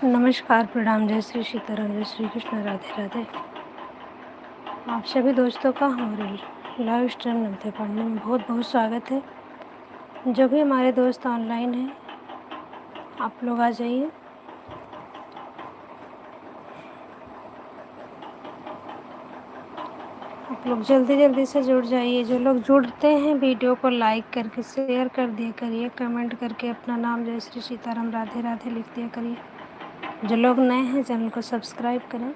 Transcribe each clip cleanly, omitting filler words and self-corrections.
नमस्कार, प्रणाम, जय श्री सीताराम, जय श्री कृष्ण, राधे राधे। आप सभी दोस्तों का हमारे लाइव स्ट्रीम नमते पढ़ने में बहुत बहुत स्वागत है। जो भी हमारे दोस्त ऑनलाइन हैं, आप लोग आ जाइए। आप लोग जल्दी जल्दी से जुड़ जाइए। जो लोग जुड़ते हैं वीडियो को लाइक करके शेयर कर दिया करिए, कमेंट करके अपना नाम जय श्री सीताराम राधे राधे लिख दिया करिए। जो लोग नए हैं चैनल को सब्सक्राइब करें।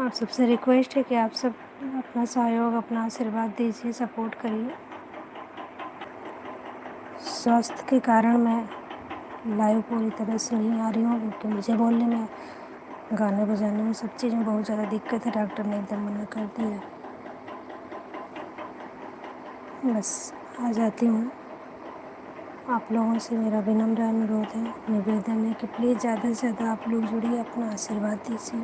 आप सबसे रिक्वेस्ट है कि आप सब अपना सहयोग, अपना आशीर्वाद दीजिए, सपोर्ट करिए। स्वास्थ्य के कारण मैं लाइव पूरी तरह से नहीं आ रही हूँ, क्योंकि मुझे बोलने में, गाने बजाने में, सब चीज़ में बहुत ज़्यादा दिक्कत है। डॉक्टर ने एकदम मना कर दिया। बस आ जाती हूँ। आप लोगों से मेरा विनम्र अनुरोध है, निवेदन है कि प्लीज़ ज़्यादा से ज़्यादा आप लोग जुड़िए, अपना आशीर्वाद दीजिए।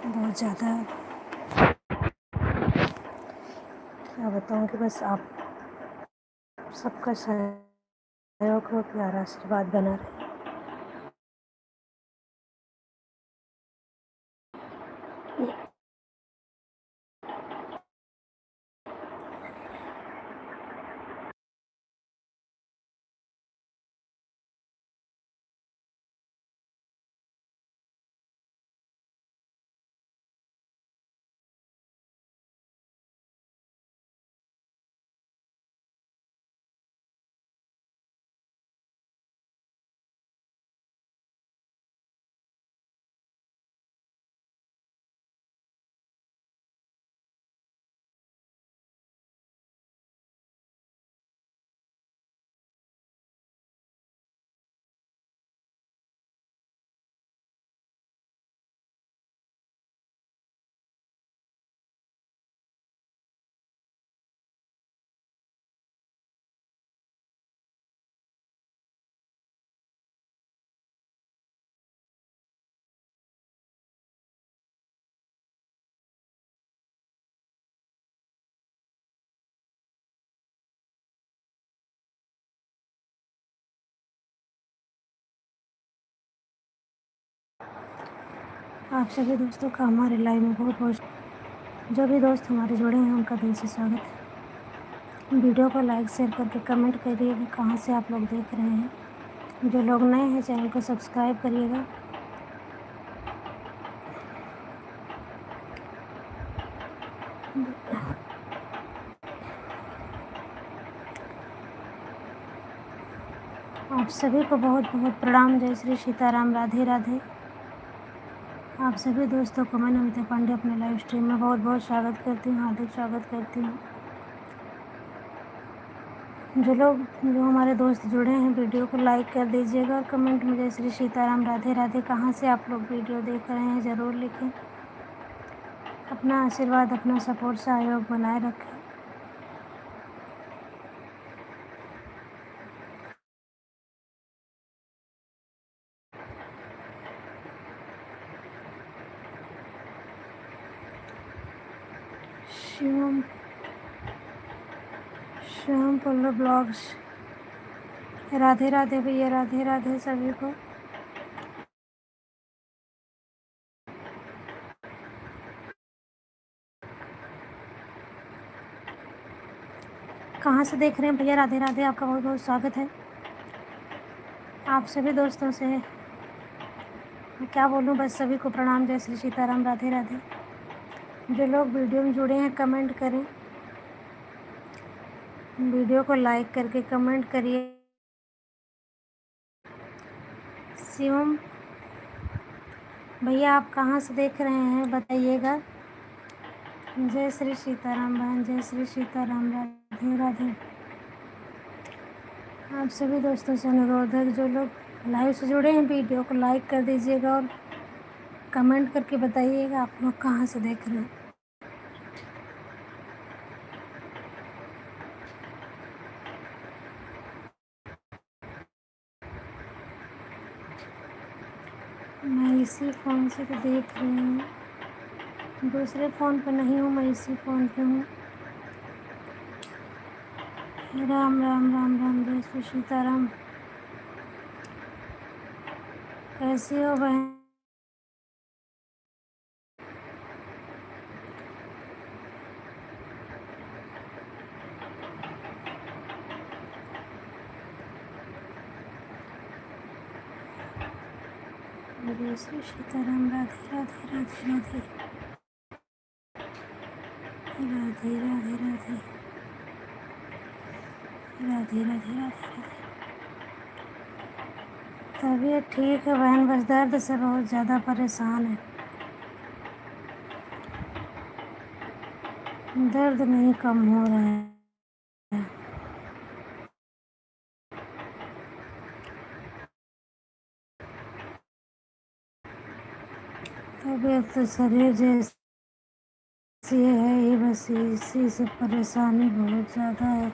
बहुत ज़्यादा क्या बताऊँ कि बस आप सबका सहयोग हो, प्यारा आशीर्वाद बना रहे। आप सभी दोस्तों का हमारे लाइव में बहुत बहुत, जो भी दोस्त हमारे जुड़े हैं उनका दिल से स्वागत है। वीडियो को लाइक शेयर करके कमेंट करिएगा कहाँ से आप लोग देख रहे हैं। जो लोग नए हैं चैनल को सब्सक्राइब करिएगा। आप सभी को बहुत बहुत प्रणाम, जय श्री सीताराम राधे राधे। आप सभी दोस्तों को मैं नमिता पांडे अपने लाइव स्ट्रीम में बहुत बहुत स्वागत करती हूँ, हार्दिक स्वागत करती हूँ। जो हमारे दोस्त जुड़े हैं वीडियो को लाइक कर दीजिएगा और कमेंट में जय श्री सीताराम राधे राधे कहाँ से आप लोग वीडियो देख रहे हैं ज़रूर लिखें। अपना आशीर्वाद, अपना सपोर्ट, सहयोग बनाए रखें। शिवम शिवम पल्लव ब्लॉग्स, राधे राधे भैया, राधे राधे सभी को। कहाँ से देख रहे हैं भैया, राधे राधे, आपका बहुत बहुत स्वागत है। आप सभी दोस्तों से मैं क्या बोलूँ, बस सभी को प्रणाम, जय श्री सीताराम राधे राधे। जो लोग वीडियो में जुड़े हैं कमेंट करें, वीडियो को लाइक करके कमेंट करिए। शिवम भैया आप कहाँ से देख रहे हैं बताइएगा। जय श्री सीताराम बहन, जय श्री सीताराम राधे राधे। आप सभी दोस्तों से अनुरोध है, जो लोग लाइव से जुड़े हैं वीडियो को लाइक कर दीजिएगा और कमेंट करके बताइएगा आप लोग कहाँ से देख रहे हैं। मैं इसी फ़ोन से तो देख रही हूँ, दूसरे फ़ोन पर नहीं हूँ, मैं इसी फ़ोन पे हूँ। राम राम राम राम, जय श्री सीताराम। कैसी हो बहन? जय श्री सीताराम। राधे राधे राधे राधे राधे राधे राधे राधे राधे राधे। तबीयत ठीक है बहन, बस दर्द से बहुत ज़्यादा परेशान है। दर्द नहीं कम हो रहा है। तबीयत तो शरीर जैसी है ही, बस इसी से परेशानी बहुत ज़्यादा है।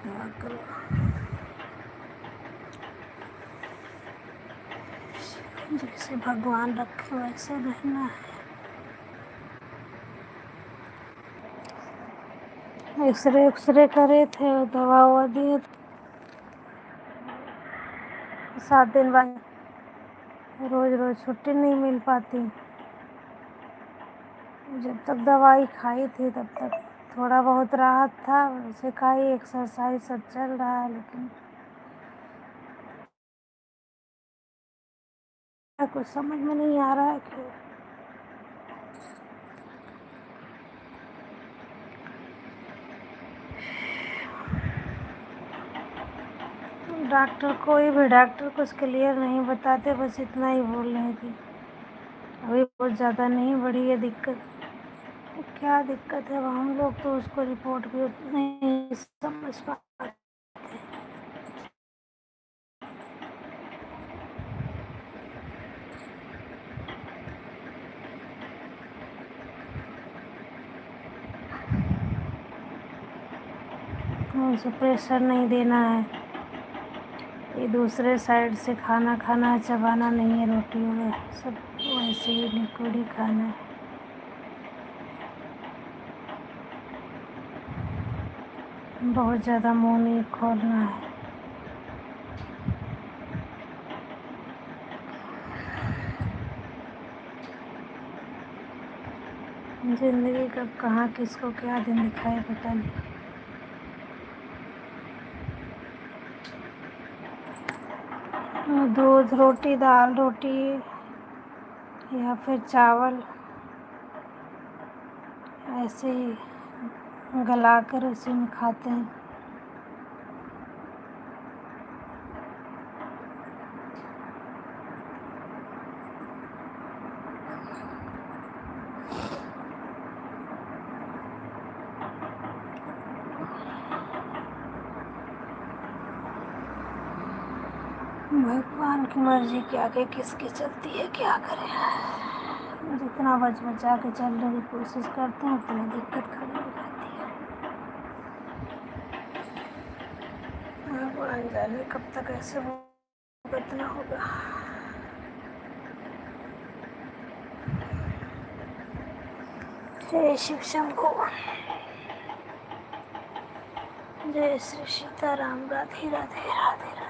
क्या करूँ? जैसे भगवान रखे वैसे रहना है। एक्सरे करे थे और दवा ववा दिए, 7 दिन बाद। रोज़ रोज़ छुट्टी नहीं मिल पाती। जब तक दवाई खाई थी तब तक थोड़ा बहुत राहत था, वैसे खाई, एक्सरसाइज सब चल रहा है, लेकिन कुछ समझ में नहीं आ रहा है कि डॉक्टर, कोई भी डॉक्टर कुछ क्लियर नहीं बताते, बस इतना ही बोल रहे हैं कि अभी बहुत ज़्यादा नहीं बढ़ी है दिक्कत। क्या दिक्कत है, अब हम लोग तो उसको रिपोर्ट भी नहीं समझ पाते। उसे प्रेशर नहीं देना है, ये दूसरे साइड से खाना खाना है, चबाना नहीं है, रोटी वगैरह सब वैसे ही लिक्विड ही खाना है। बहुत ज़्यादा मुँह नहीं खोलना है। ज़िंदगी कब कहाँ किसको क्या दिन दिखाए पता नहीं। दूध रोटी, दाल रोटी या फिर चावल ऐसे ही गलाकर उसी में खाते हैं। भगवान की मर्जी के आगे किसकी चलती है, क्या करें। जितना बचा के चलने की कोशिश करते हैं उतनी दिक्कत खड़ी हो जाती है। भगवान जाने कब तक ऐसे भुगतना होगा। जय शिव शंभू। जय श्री सीताराम। राधे राधे राधे राधे।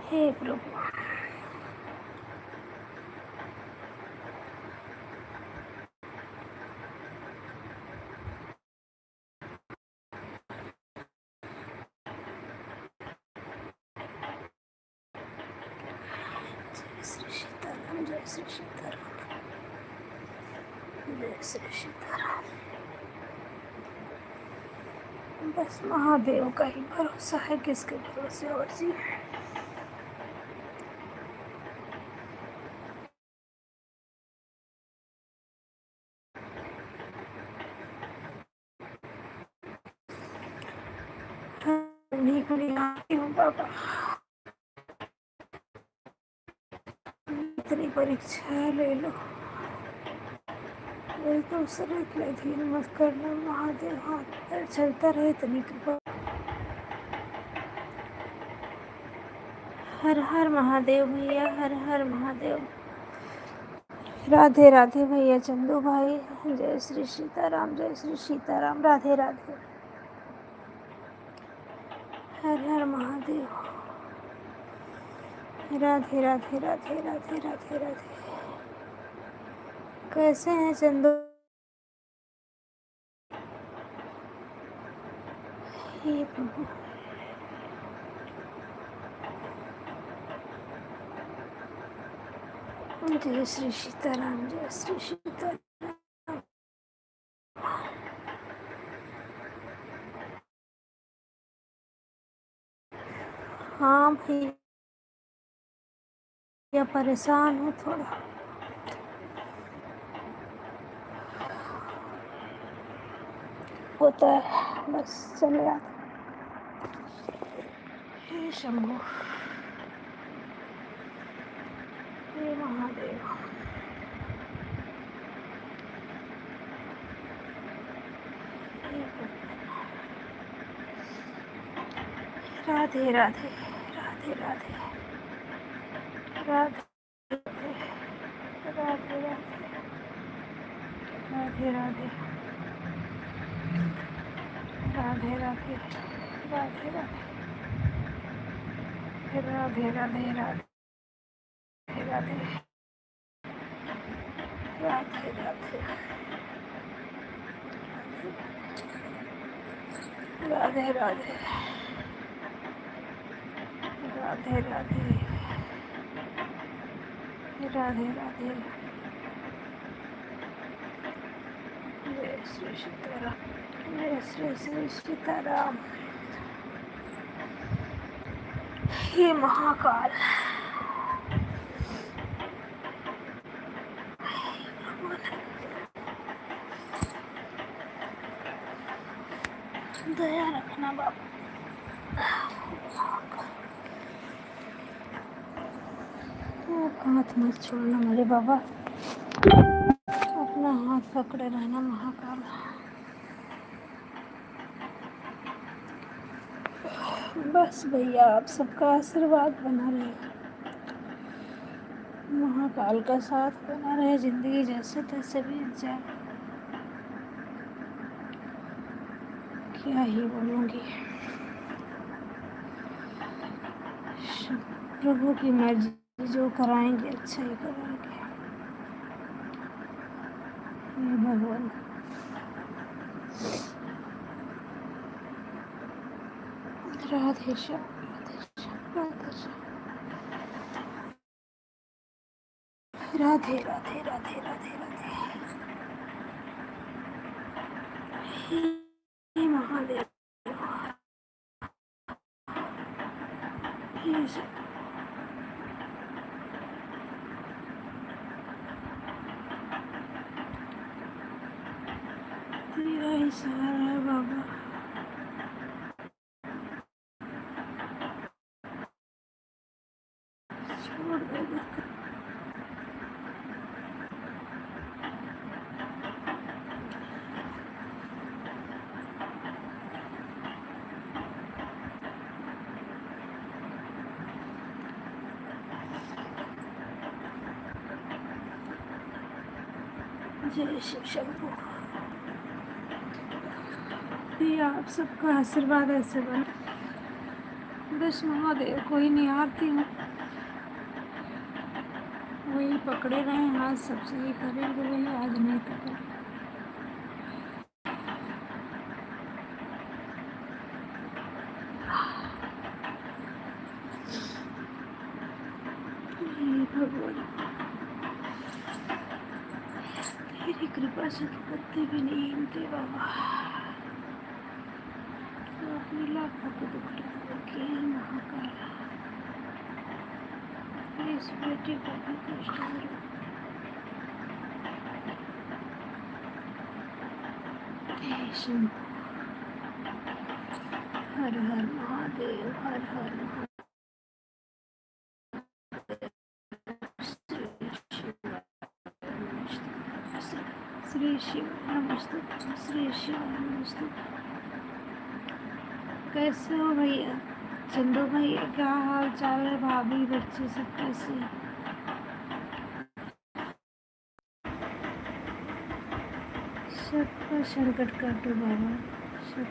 हे प्रभु। जय श्री सीताराम। जय श्री सीताराम। जय श्री सीताराम। बस महादेव का ही भरोसा है, किसके भरोसे और जी। उन्हीं को निभाती हूँ बाबा। इतनी परीक्षा ले लो, एक दूसरे के लिए धीर मत करना महादेव, हाथ पैर चलता रहे इतनी कृपा। हर हर महादेव भैया, हर हर महादेव। राधे राधे भैया चंदू भाई, जय श्री सीताराम, जय श्री सीताराम, राधे राधे, हर हर महादेव, राधे राधे राधे राधे राधे राधे। कैसे हैं चंदू? हे प्रभु, जय श्री सीताराम, जय श्री सीताराम। हाँ भैया, परेशान हूँ थोड़ा। होता है बस, चले आता। हे शंभू, हे महादेव, राधे राधे, राधे राधे, राधे राधे, राधे राधे, राधे राधे, राधे राधे, राधे राधे, राधे राधे, राधे राधे, राधे राधे, राधे राधे, राधे राधे, जय श्री सीताराम, जय श्री श्री सीताराम। हे महाकाल, दया रखना बाबा। हाथ मत छोड़ना मेरे बाबा, अपना हाथ पकड़े रहना महाकाल। बस भैया आप सबका आशीर्वाद बना रहे, महाकाल का साथ बना रहे, जिंदगी जैसे तैसे बीत जाए। क्या ही बोलूँगी, प्रभु की मर्जी, जो कराएंगे अच्छा ही कराएंगे। हे भगवान, राधे श्याम, राधे श्याम, राधे श्याम, राधे राधे, राधे राधे, राधे। हे महादेव, हे शिव, तेरा ही सहारा है बाबा। छोड़ दे जय शिव शंभू। आप सबका आशीर्वाद ऐसे बने। बस महादेव को ही निहारती हूँ, वही पकड़े रहे हाथ, सबसे ही करेंगे वही, आज नहीं तो कल। भगवान तेरी कृपा से तो पत्ते भी नहीं हिलते बाबा, तो अपने लाखों को दुख रखे महाकाल, इस बेटे को भी कष्ट करो। हे शंभू, हर हर महादेव, हर हर महादेव। श्री शिव नमस्ते, श्री शिव नमस्ते। कैसे हो भैया? चंदू भैया क्या हाल चाल है? भाभी बच्चे सब कैसे हैं? सबका संकट काटो बाबा, सब